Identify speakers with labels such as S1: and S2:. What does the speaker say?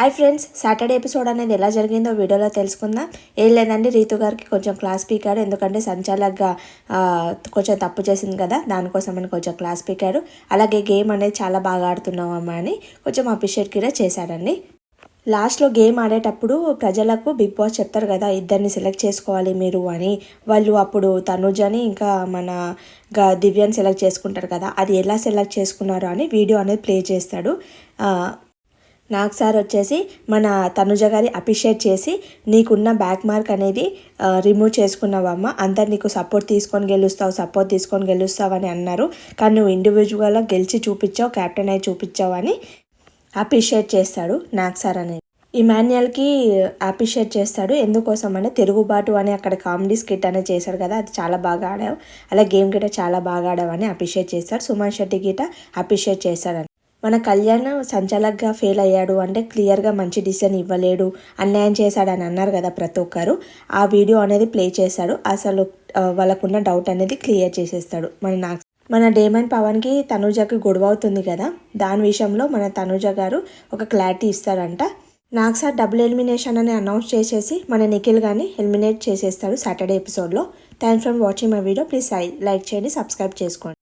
S1: Hi friends, Saturday episode అనేది ఎలా జరిగిందో వీడియోలో తెలుసుకుందాం. ఏం లేదండి, రీతు గారికి కొంచెం క్లాస్ పీకాడు. ఎందుకంటే సంచాలక్గా కొంచెం తప్పు చేసింది కదా, దానికోసమని కొంచెం క్లాస్ పీకాడు. అలాగే గేమ్ అనేది చాలా బాగా ఆడుతున్నావమ్మా అని కొంచెం అప్రిషియేట్ కూడా చేశాడండి. లాస్ట్లో గేమ్ ఆడేటప్పుడు ప్రజలకు బిగ్ బాస్ చెప్తారు కదా, ఇద్దరిని సెలెక్ట్ చేసుకోవాలి మీరు అని. వాళ్ళు అప్పుడు తనుజని ఇంకా మన దివ్యాని సెలెక్ట్ చేసుకుంటారు కదా, అది ఎలా సెలెక్ట్ చేసుకున్నారు అని వీడియో అనేది ప్లే చేస్తాడు. నాగ్ సార్ వచ్చేసి మన తనుజ గారి అప్రిషియేట్ చేసి, నీకున్న బ్యాక్ మార్క్ అనేది రిమూవ్ చేసుకున్నావమ్మా, అందరు నీకు సపోర్ట్ తీసుకొని గెలుస్తావు అని అన్నారు. కానీ నువ్వు ఇండివిజువల్గా గెలిచి చూపించావు, క్యాప్టెన్ అయి చూపించావు అని అప్రిషియేట్ చేస్తాడు నాగ్ సార్ అనేది. ఇమాన్యుయల్కి అప్రిషియేట్ చేస్తాడు. ఎందుకోసం అంటే తిరుగుబాటు అని అక్కడ కామెడీ స్కిట్ అనేది చేశాడు కదా, అది చాలా బాగా ఆడావు, అలా గేమ్ గిట చాలా బాగా ఆడావు అని అప్రిషియేట్ చేస్తాడు. సుమన్ శెట్టి గిట అప్రిషియేట్ చేస్తాడు. మన కళ్యాణ్ సంచాలక్గా ఫెయిల్ అయ్యాడు అంటే క్లియర్గా మంచి డిసిజన్ ఇవ్వలేడు, అన్యాయం చేశాడని అన్నారు కదా ప్రతి ఒక్కరు. ఆ వీడియో అనేది ప్లే చేశాడు. అసలు వాళ్ళకున్న డౌట్ అనేది క్లియర్ చేసేస్తాడు. మన డేమన్ పవన్కి తనుజకి గొడవ అవుతుంది కదా, దాని విషయంలో మన తనుజ గారు ఒక క్లారిటీ ఇస్తారంట. నాగ్ సార్ డబుల్ ఎలిమినేషన్ అని అనౌన్స్ చేసేసి మన నిఖిల్ గారిని ఎలిమినేట్ చేసేస్తాడు సాటర్డే ఎపిసోడ్లో. Thanks for watching my video. Please like చేయండి, సబ్స్క్రైబ్ చేసుకోండి.